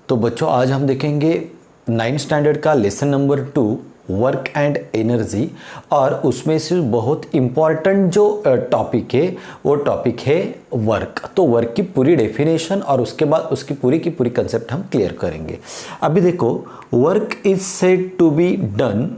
तो बच्चों आज हम देखेंगे 9th स्टैंडर्ड का lesson number 2 work and energy, और उसमें से बहुत इम्पॉर्टेंट जो टॉपिक है वो टॉपिक है वर्क। तो वर्क की पूरी डेफिनेशन और उसके बाद उसकी पूरी की पूरी कंसेप्ट हम क्लियर करेंगे। अभी देखो, work is said to be done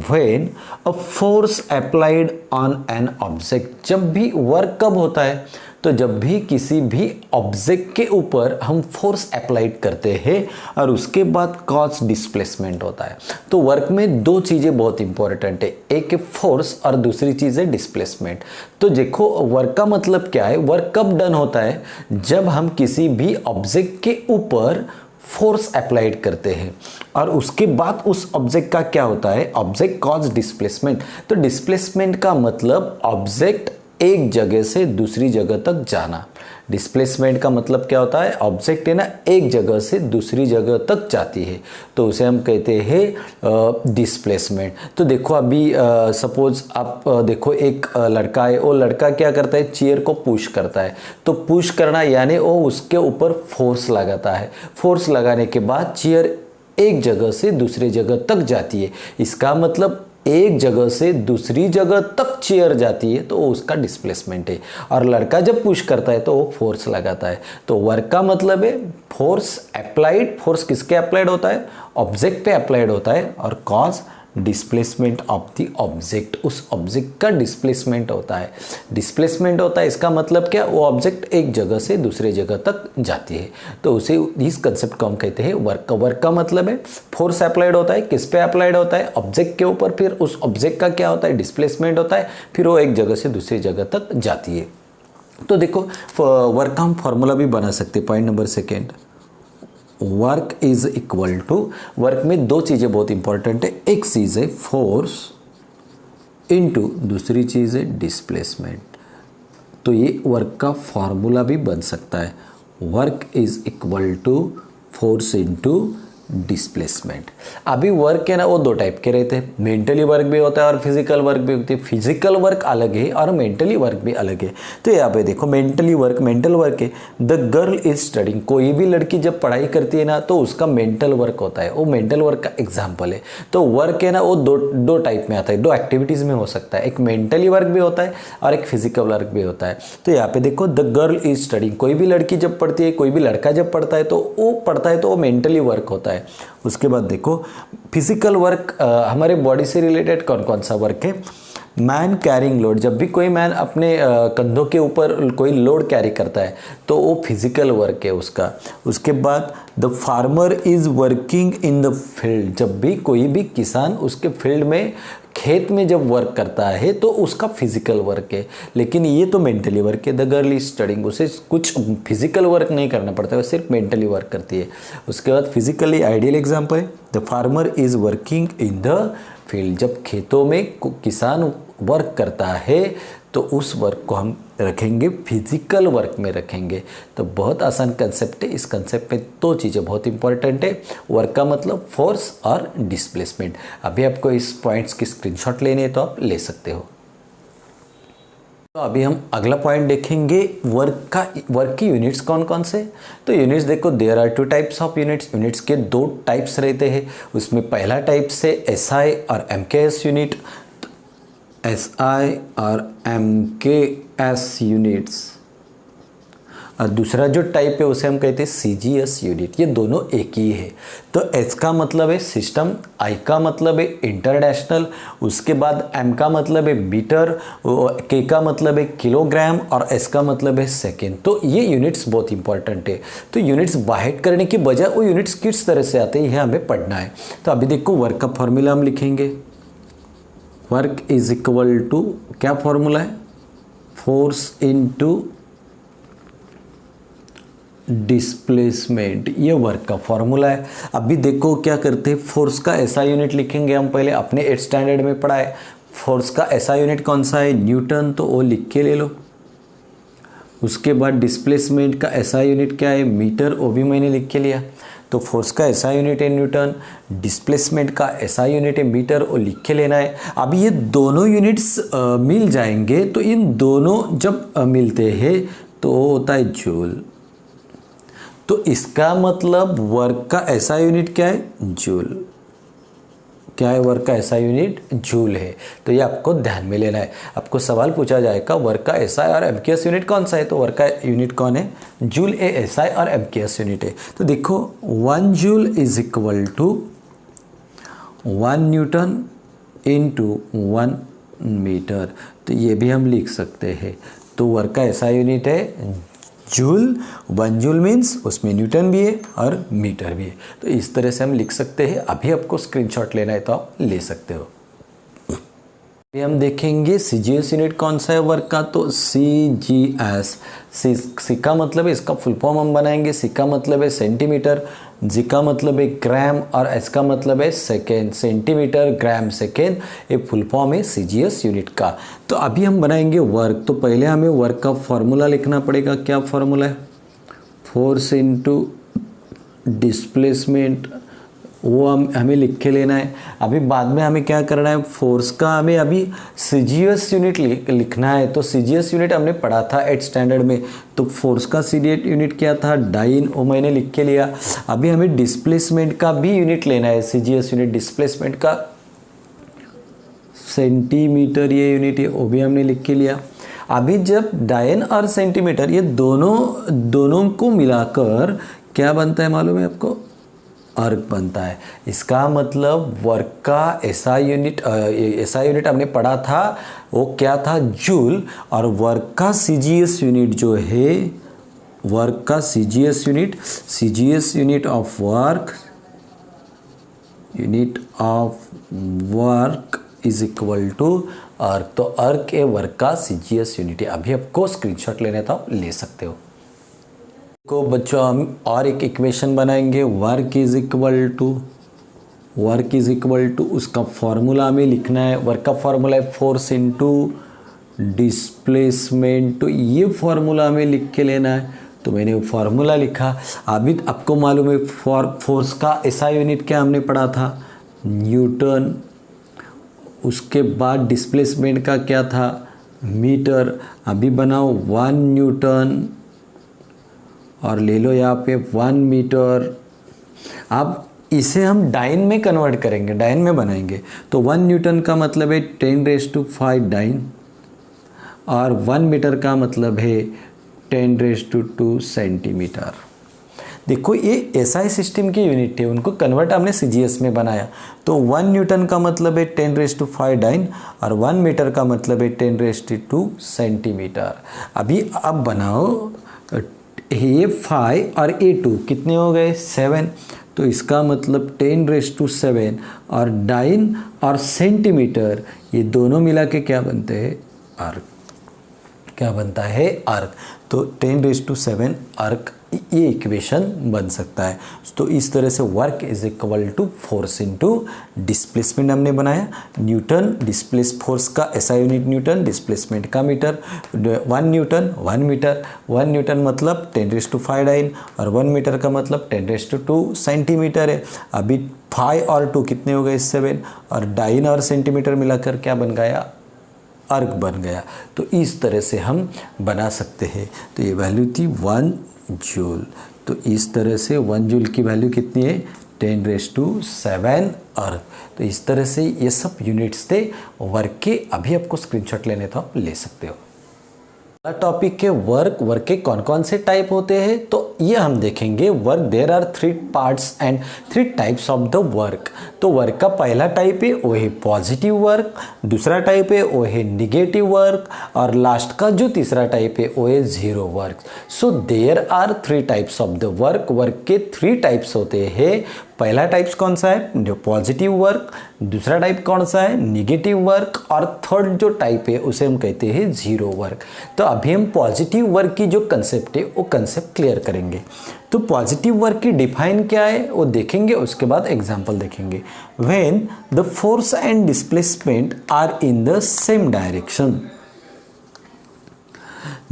when a force applied on an object। जब भी वर्क कब होता है, तो जब भी किसी भी ऑब्जेक्ट के ऊपर हम फोर्स अप्लाइड करते हैं और उसके बाद कॉज डिस्प्लेसमेंट होता है। तो वर्क में दो चीज़ें बहुत इंपॉर्टेंट है, एक है फोर्स और दूसरी चीज़ है डिस्प्लेसमेंट। तो देखो वर्क का मतलब क्या है, वर्क कब डन होता है, जब हम किसी भी ऑब्जेक्ट के ऊपर फोर्स अप्लाइड करते हैं और उसके बाद उस ऑब्जेक्ट का क्या होता है, ऑब्जेक्ट कॉज डिस्प्लेसमेंट। तो डिस्प्लेसमेंट का मतलब ऑब्जेक्ट एक जगह से दूसरी जगह तक जाना। डिस्प्लेसमेंट का मतलब क्या होता है, ऑब्जेक्ट है ना एक जगह से दूसरी जगह तक जाती है, तो उसे हम कहते हैं डिस्प्लेसमेंट। तो देखो अभी सपोज आप देखो एक लड़का है, वो लड़का क्या करता है, चेयर को पुश करता है। तो पुश करना यानी वो उसके ऊपर फोर्स लगाता है। फोर्स लगाने के बाद चेयर एक जगह से दूसरी जगह तक जाती है। इसका मतलब एक जगह से दूसरी जगह तक चेयर जाती है तो वो उसका डिस्प्लेसमेंट है। और लड़का जब पुश करता है तो वो फोर्स लगाता है। तो वर्क का मतलब है फोर्स अप्लाइड। फोर्स किसके अप्लाइड होता है, ऑब्जेक्ट पे अप्लाइड होता है, और cause displacement of the object, उस ऑब्जेक्ट का डिस्प्लेसमेंट होता है। डिस्प्लेसमेंट होता है इसका मतलब क्या, वो ऑब्जेक्ट एक जगह से दूसरे जगह तक जाती है, तो उसे इस कंसेप्ट को हम कहते हैं वर्क। वर्क का मतलब है फोर्स अप्लाइड होता है, किस पे अप्लाइड होता है, ऑब्जेक्ट के ऊपर, फिर उस ऑब्जेक्ट का क्या होता है, डिस्प्लेसमेंट होता है, फिर वो एक जगह से दूसरी जगह तक जाती है। तो देखो वर्क का हम फॉर्मूला भी बना सकते हैं। Point number second, work is equal to, work में दो चीज़ें बहुत इंपॉर्टेंट है, एक चीज़ है फोर्स इनटू दूसरी चीज़ है डिस्प्लेसमेंट। तो ये वर्क का फॉर्मूला भी बन सकता है, work is equal to force into displacement. अभी वर्क है ना वो दो टाइप के रहते हैं, मेंटली वर्क भी होता है और फिजिकल वर्क भी होती है। फिजिकल वर्क अलग है और मेंटली वर्क भी अलग है। तो यहाँ पे देखो मेंटली वर्क, मेंटल वर्क है द गर्ल इज स्टडिंग। कोई भी लड़की जब पढ़ाई करती है ना तो उसका मेंटल वर्क होता है, वो मेंटल वर्क का एग्जाम्पल है। तो वर्क है ना वो दो टाइप में आता है, दो एक्टिविटीज़ में हो सकता है, एक मेंटली वर्क भी होता है और एक फिजिकल वर्क भी होता है। तो यहाँ पे देखो द गर्ल इज स्टडिंग, कोई भी लड़की जब पढ़ती है, कोई भी लड़का जब पढ़ता है तो वो मेंटली वर्क होता है। उसके बाद देखो फिजिकल वर्क, हमारे बॉडी से रिलेटेड कौन कौन सा वर्क है, मैन कैरिंग लोड। जब भी कोई मैन अपने कंधों के ऊपर कोई लोड कैरी करता है तो वो फिजिकल वर्क है उसका। उसके बाद the farmer is working in the field. जब भी कोई भी किसान उसके फील्ड में, खेत में जब वर्क करता है तो उसका फिजिकल वर्क है। लेकिन ये तो मेंटली वर्क है। द गर्ल इज स्टडिंग, उसे कुछ फिजिकल वर्क नहीं करना पड़ता है, वो सिर्फ मेंटली वर्क करती है। उसके बाद फिजिकली आइडियल एग्जांपल है the farmer is working in the field. जब खेतों में किसान वर्क करता है तो उस वर्क को हम रखेंगे फिजिकल वर्क में रखेंगे। तो बहुत आसान कंसेप्ट है। इस कंसेप्ट में दो चीज़ें बहुत इंपॉर्टेंट है, वर्क का मतलब फोर्स और डिस्प्लेसमेंट। अभी आपको इस पॉइंट्स की स्क्रीनशॉट लेने है तो आप ले सकते हो। तो अभी हम अगला पॉइंट देखेंगे, वर्क की यूनिट्स कौन कौन से। तो यूनिट्स देखो, there are two types of units. Units के दो टाइप्स रहते हैं। उसमें पहला टाइप से एसआई और एमकेएस यूनिट, एसआई और एमकेएस यूनिट्स, और दूसरा जो टाइप है उसे हम कहते हैं सीजीएस यूनिट। ये दोनों एक ही है। तो एस का मतलब है सिस्टम, आई का मतलब है इंटरनेशनल, उसके बाद एम का मतलब है मीटर, के का मतलब है किलोग्राम, और एस का मतलब है सेकेंड। तो ये यूनिट्स बहुत इंपॉर्टेंट है। तो यूनिट्स बाइट करने की बजाय वो यूनिट्स किस तरह से आते हैं यह हमें पढ़ना है। तो अभी देखो वर्क का फॉर्मूला हम लिखेंगे, वर्क इज इक्वल टू, क्या फॉर्मूला है, फोर्स इनटू डिस्प्लेसमेंट। ये वर्क का फॉर्मूला है। अभी देखो क्या करते हैं, फोर्स का ऐसा यूनिट लिखेंगे हम, पहले अपने 8th स्टैंडर्ड में पढ़ा है। फोर्स का ऐसा यूनिट कौन सा है, न्यूटन, तो वो लिख के ले लो। उसके बाद डिस्प्लेसमेंट का ऐसा यूनिट क्या है, मीटर, वो भी मैंने लिख के लिया। तो फोर्स का ऐसा यूनिट है न्यूटन, डिस्प्लेसमेंट का ऐसा यूनिट है मीटर, वो लिख के लेना है। अब ये दोनों यूनिट्स मिल जाएंगे, तो इन दोनों जब मिलते हैं तो होता है जूल। तो इसका मतलब वर्क का ऐसा यूनिट क्या है, जूल। क्या है वर्क का ऐसा यूनिट, जूल है। तो ये आपको ध्यान में लेना है। आपको सवाल पूछा जाएगा वर्क का एसआई और एमकेएस यूनिट कौन सा है, तो वर्क का यूनिट कौन है, जूल। ए एसआई और एमकेएस यूनिट है। तो देखो 1 joule is equal to 1 newton into 1 metre. तो ये भी हम लिख सकते हैं। तो वर्क का ऐसा यूनिट है जूल। 1 जूल मीन्स उसमें न्यूटन भी है और मीटर भी है। तो इस तरह से हम लिख सकते हैं। अभी आपको स्क्रीनशॉट लेना है तो आप ले सकते हो। अभी हम देखेंगे सीजीएस यूनिट कौन सा है वर्क का, तो सीजीएस। सी का मतलब है, इसका फुल फॉर्म हम बनाएंगे। सी का मतलब है सेंटीमीटर, जी का मतलब है ग्राम और एस का मतलब है सेकेंड। सेंटीमीटर, ग्राम, सेकेंड, ये फुल फॉर्म है सीजीएस यूनिट का। तो अभी हम बनाएंगे वर्क। तो पहले हमें वर्क का फॉर्मूला लिखना पड़ेगा। क्या फॉर्मूला है, फोर्स इनटू डिस्प्लेसमेंट, वो हमें लिख के लेना है। अभी बाद में हमें क्या करना है, फोर्स का हमें अभी सीजीएस यूनिट लिखना है। तो सीजीएस यूनिट हमने पढ़ा था 8th स्टैंडर्ड में। तो फोर्स का सीजीएस यूनिट क्या था, डाइन, वो मैंने लिख के लिया। अभी हमें डिस्प्लेसमेंट का भी यूनिट लेना है। सीजीएस यूनिट डिस्प्लेसमेंट का सेंटीमीटर, ये यूनिट है, वो भी हमने लिख के लिया। अभी जब डाइन और सेंटीमीटर ये दोनों को मिलाकर क्या बनता है मालूम है आपको, अर्क बनता है। इसका मतलब वर्क का ऐसा यूनिट हमने पढ़ा था, वो क्या था, जूल। और वर्क का सीजीएस यूनिट जो है, वर्क का CGS unit of work is equal to erg. तो अर्क ए वर्क का सीजीएस यूनिट है। अभी आपको स्क्रीनशॉट लेना था, ले सकते हो। को बच्चों हम और एक इक्वेशन बनाएंगे। वर्क इज इक्वल टू उसका फॉर्मूला हमें लिखना है। वर्क का फॉर्मूला है फोर्स इनटू डिस्प्लेसमेंट। तो ये फॉर्मूला हमें लिख के लेना है। तो मैंने वो फार्मूला लिखा। अभी आपको मालूम है फोर्स का ऐसा यूनिट क्या हमने पढ़ा था, न्यूटन। उसके बाद डिस्प्लेसमेंट का क्या था, मीटर। अभी बनाओ 1 न्यूटन और ले लो यहाँ पे 1 मीटर। अब इसे हम डाइन में कन्वर्ट करेंगे, डाइन में बनाएंगे। तो 1 न्यूटन का मतलब है 10⁵ डाइन और 1 मीटर का मतलब है 10⁵2 सेंटीमीटर। देखो ये एसआई सिस्टम की यूनिट है, उनको कन्वर्ट हमने सीजीएस में बनाया। तो 1 न्यूटन का मतलब है 10⁵ डाइन और 1 मीटर का मतलब है 10⁵2 सेंटीमीटर। अभी अब बनाओ ये 5 और ये 2 कितने हो गए, 7। तो इसका मतलब 10⁵7 और डाइन और सेंटीमीटर ये दोनों मिला के क्या बनते हैं, अर्क। क्या बनता है, अर्क। तो 10⁵7 अर्क, ये इक्वेशन बन सकता है। तो इस तरह से work is equal to force into displacement हमने बनाया। न्यूटन, डिस्प्लेस फोर्स का ऐसा यूनिट न्यूटन, डिस्प्लेसमेंट का मीटर। 1 न्यूटन 1 मीटर, 1 न्यूटन मतलब 10⁵5 डाइन और 1 मीटर का मतलब 10⁵2 सेंटीमीटर है। अभी 5 और 2 कितने हो गए, 7 और डाइन और सेंटीमीटर मिलाकर क्या बन गया, अर्क बन गया। तो इस तरह से हम बना सकते हैं। तो ये वैल्यू थी 1 जूल। तो इस तरह से 1 जूल की वैल्यू कितनी है, 10⁵7 अर्क। तो इस तरह से ये सब यूनिट्स थे वर्क के। अभी आपको स्क्रीनशॉट लेने तो आप ले सकते हो। टॉपिक के वर्क के कौन कौन से टाइप होते हैं, तो ये हम देखेंगे। Work, there are 3 parts and 3 types of the work. तो वर्क का पहला टाइप है वो है पॉजिटिव वर्क, दूसरा टाइप है वो है निगेटिव वर्क और लास्ट का जो तीसरा टाइप है वो है zero work. So there are 3 types of the work के 3 टाइप्स होते हैं। पहला टाइप्स कौन सा है, जो पॉजिटिव वर्क, दूसरा टाइप कौन सा है, निगेटिव वर्क और थर्ड जो टाइप है उसे हम कहते हैं जीरो वर्क। तो अभी हम पॉजिटिव वर्क की जो कंसेप्ट है वो कंसेप्ट क्लियर करेंगे। तो पॉजिटिव वर्क की डिफाइन क्या है वो देखेंगे, उसके बाद एग्जांपल देखेंगे। When the force and displacement are in the same direction.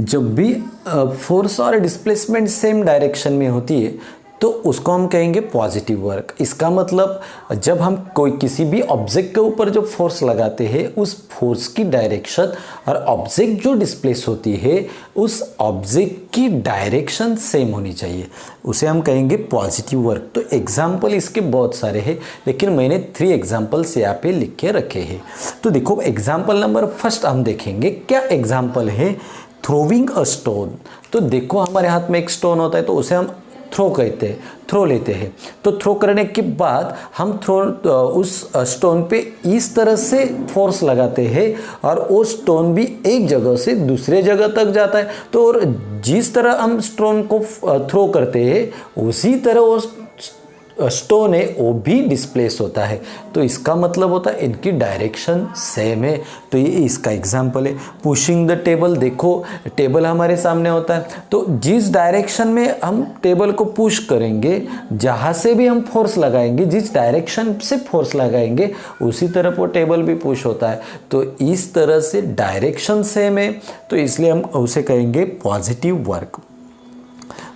जब भी फोर्स और डिस्प्लेसमेंट सेम डायरेक्शन में होती है तो उसको हम कहेंगे पॉजिटिव वर्क। इसका मतलब जब हम कोई किसी भी ऑब्जेक्ट के ऊपर जो फोर्स लगाते हैं उस फोर्स की डायरेक्शन और ऑब्जेक्ट जो डिस्प्लेस होती है उस ऑब्जेक्ट की डायरेक्शन सेम होनी चाहिए, उसे हम कहेंगे पॉजिटिव वर्क। तो एग्जाम्पल इसके बहुत सारे हैं, लेकिन मैंने 3 एग्जाम्पल्स यहाँ पे लिख के रखे हैं। तो देखो एग्जाम्पल नंबर फर्स्ट हम देखेंगे। क्या एग्जाम्पल है? Throwing a stone. तो देखो हमारे हाथ में एक स्टोन होता है तो उसे हम थ्रो कहते हैं, थ्रो लेते हैं। तो थ्रो करने के बाद हम उस स्टोन पे इस तरह से फोर्स लगाते हैं और वो स्टोन भी एक जगह से दूसरे जगह तक जाता है। तो और जिस तरह हम स्टोन को थ्रो करते हैं उसी तरह वो स्टोन है वो भी डिस्प्लेस होता है। तो इसका मतलब होता है इनकी डायरेक्शन सेम है। तो ये इसका एग्जाम्पल है। Pushing the table. देखो टेबल हमारे सामने होता है तो जिस डायरेक्शन में हम टेबल को पुश करेंगे, जहाँ से भी हम फोर्स लगाएंगे, जिस डायरेक्शन से फोर्स लगाएंगे उसी तरफ वो टेबल भी पुश होता है। तो इस तरह से डायरेक्शन सेम है, तो इसलिए हम उसे कहेंगे पॉजिटिव वर्क।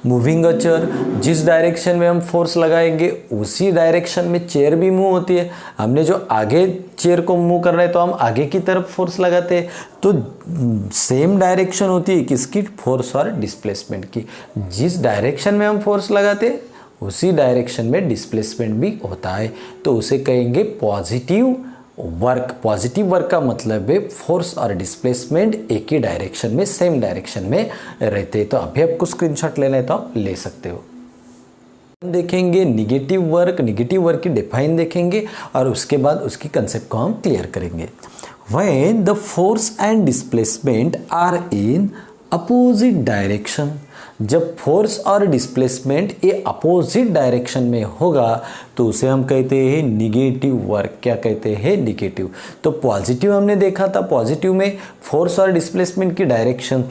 मूविंग अ चेयर। जिस डायरेक्शन में हम फोर्स लगाएंगे उसी डायरेक्शन में चेयर भी मूव होती है। हमने जो आगे चेयर को मूव करना है तो हम आगे की तरफ फोर्स लगाते हैं। तो सेम डायरेक्शन होती है किसकी? फोर्स और डिस्प्लेसमेंट की। जिस डायरेक्शन में हम फोर्स लगाते हैं उसी डायरेक्शन में डिस्प्लेसमेंट भी होता है, तो उसे कहेंगे पॉजिटिव वर्क। पॉजिटिव वर्क का मतलब है फोर्स और डिस्प्लेसमेंट एक ही डायरेक्शन में, सेम डायरेक्शन में रहते हैं। तो अभी आपको स्क्रीनशॉट लेना है तो आप ले सकते हो। देखेंगे निगेटिव वर्क। निगेटिव वर्क की डिफाइन देखेंगे और उसके बाद उसकी कंसेप्ट को हम क्लियर करेंगे। When the force and displacement are in opposite direction. जब फोर्स और डिस्प्लेसमेंट ये अपोजिट डायरेक्शन में होगा तो उसे हम कहते हैं निगेटिव वर्क। क्या कहते हैं? निगेटिव। तो पॉजिटिव हमने देखा था, पॉजिटिव में फोर्स और डिस्प्लेसमेंट की डायरेक्शन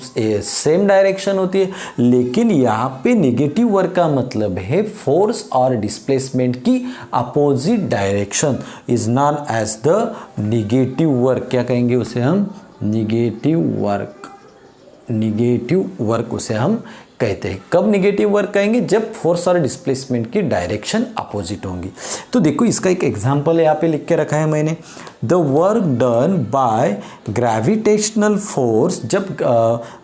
सेम डायरेक्शन होती है, लेकिन यहाँ पे निगेटिव वर्क का मतलब है फोर्स और डिस्प्लेसमेंट की opposite direction is known as the negative work. क्या कहेंगे उसे हम? Negative work. निगेटिव वर्क उसे हम कहते हैं। कब निगेटिव वर्क कहेंगे? जब फोर्स और डिस्प्लेसमेंट की डायरेक्शन अपोजिट होंगी। तो देखो इसका एक एग्जांपल यहाँ पे लिख के रखा है मैंने। The work done by gravitational force जब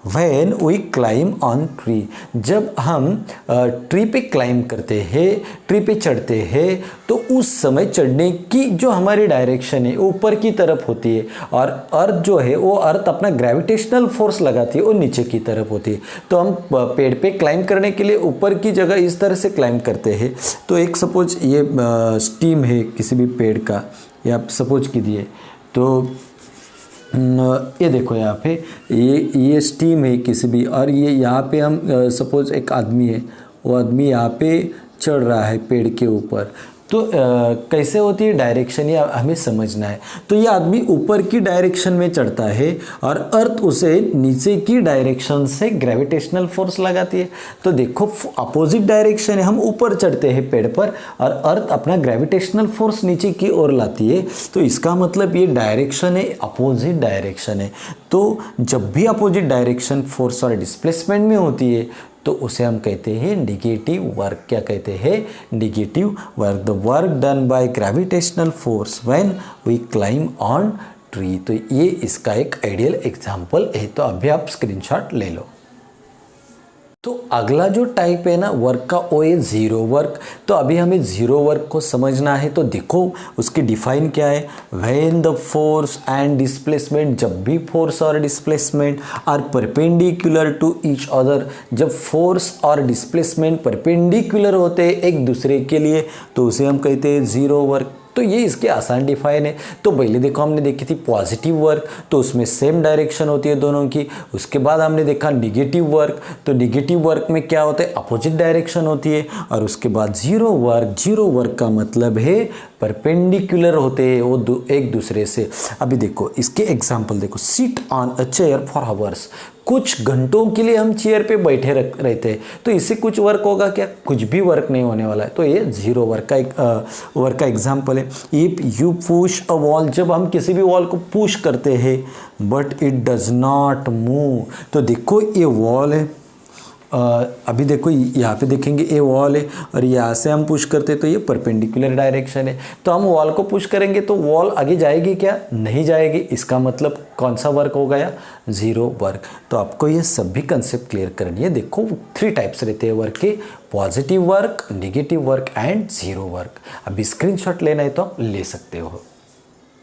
when we climb on tree. जब हम ट्री पे क्लाइम करते हैं, ट्री पे चढ़ते हैं, तो उस समय चढ़ने की जो हमारी डायरेक्शन है ऊपर की तरफ होती है और अर्थ जो है वो अर्थ अपना ग्रेविटेशनल फोर्स लगाती है वो नीचे की तरफ होती है। तो हम पेड़ पे क्लाइम करने के लिए ऊपर की जगह इस तरह से क्लाइम करते हैं। तो एक सपोज ये स्टीम है किसी भी पेड़ का, या सपोज कीजिए तो ये देखो यहाँ पे ये स्टीम है किसी भी, और ये यहाँ पे हम सपोज एक आदमी है, वो आदमी यहाँ पे चढ़ रहा है पेड़ के ऊपर। तो कैसे होती है डायरेक्शन, ये हमें समझना है। तो ये आदमी ऊपर की डायरेक्शन में चढ़ता है और अर्थ उसे नीचे की डायरेक्शन से ग्रेविटेशनल फोर्स लगाती है। तो देखो अपोजिट डायरेक्शन है, हम ऊपर चढ़ते हैं पेड़ पर और अर्थ अपना ग्रेविटेशनल फोर्स नीचे की ओर लाती है। तो इसका मतलब ये डायरेक्शन है, अपोजिट डायरेक्शन है। तो जब भी अपोजिट डायरेक्शन फोर्स और डिस्प्लेसमेंट में होती है तो उसे हम कहते हैं निगेटिव वर्क। क्या कहते हैं? Negative work. The work done by gravitational force when we climb on tree. तो ये इसका एक आइडियल एग्जांपल है। तो अभी आप स्क्रीनशॉट ले लो। तो अगला जो टाइप है ना वर्क का, वो है जीरो वर्क। तो अभी हमें जीरो वर्क को समझना है। तो देखो उसकी डिफाइन क्या है। When the force and displacement, जब भी फोर्स और displacement are perpendicular to each other, जब फोर्स और डिस्प्लेसमेंट परपेंडिकुलर होते हैं एक दूसरे के लिए तो उसे हम कहते हैं जीरो वर्क। तो ये इसकी आसान डिफाइन है। तो पहले देखो हमने देखी थी पॉजिटिव वर्क, तो उसमें सेम डायरेक्शन होती है दोनों की। उसके बाद हमने देखा निगेटिव वर्क, तो निगेटिव वर्क में क्या होता है? अपोजिट डायरेक्शन होती है। और उसके बाद जीरो वर्क। जीरो वर्क का मतलब है परपेंडिकुलर होते हैं वो एक दूसरे से। अभी देखो इसके एग्जाम्पल देखो। Sit on a chair for hours. कुछ घंटों के लिए हम चेयर पे बैठे रहते हैं, तो इससे कुछ वर्क होगा क्या? कुछ भी वर्क नहीं होने वाला है। तो ये जीरो वर्क का एग्जाम्पल है। If you push a wall, जब हम किसी भी वॉल को पुश करते हैं but it does not move. तो देखो ये वॉल है अभी देखो यहाँ पे देखेंगे ये वॉल है और यहाँ से हम पुश करते तो ये परपेंडिकुलर डायरेक्शन है, तो हम वॉल को पुश करेंगे तो वॉल आगे जाएगी क्या? नहीं जाएगी। इसका मतलब कौन सा वर्क हो गया? Zero work. तो आपको ये सभी कंसेप्ट क्लियर करनी है। देखो 3 टाइप्स रहते हैं वर्क के, positive work, negative work and zero work. अभी स्क्रीनशॉट लेना है तो ले सकते हो।